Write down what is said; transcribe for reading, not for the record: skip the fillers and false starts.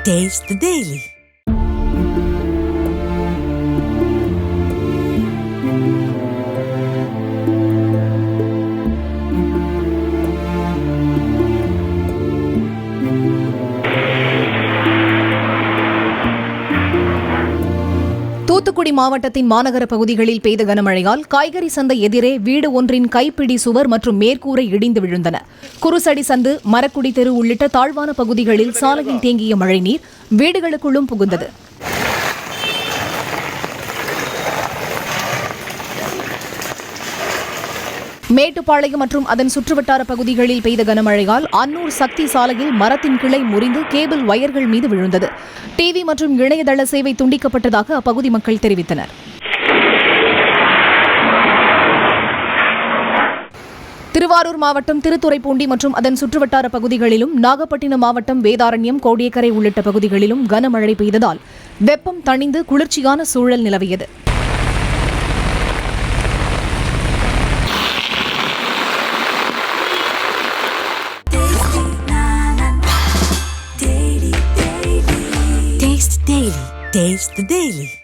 Taste the Daily. Thoothukudi மாவட்டத்தின் மாநகர பகுதிகளில் பெய்த கனமழையால் காய்கறி சந்தை எதிரே வீடு ஒன்றின் கைப்பிடி சுவர் மற்றும் மேற்கூரை இடிந்து விழுந்தன. குருசடி சந்து, மரக்குடி தெரு உள்ளிட்ட தாழ்வான பகுதிகளில் சாலையில் தேங்கிய மழைநீர் வீடுகளுக்குள்ளும் புகுந்தது. மேட்டுப்பாளையம் மற்றும் அதன் சுற்றுவட்டார பகுதிகளில் பெய்த கனமழையால் அன்னூர் சக்தி சாலையில் மரத்தின் கிளை முறிந்து கேபிள் வயர்கள் மீது விழுந்தது. டிவி மற்றும் இணையதள சேவை துண்டிக்கப்பட்டதாக அப்பகுதி மக்கள் தெரிவித்தனர். திருவாரூர் மாவட்டம் திருத்துறைப்பூண்டி மற்றும் அதன் சுற்றுவட்டார பகுதிகளிலும், நாகப்பட்டினம் மாவட்டம் வேதாரண்யம், கோடியக்கரை உள்ளிட்ட பகுதிகளிலும் கனமழை பெய்ததால் வெப்பம் தணிந்து குளிர்ச்சியான சூழல் நிலவியது. Taste the Daily.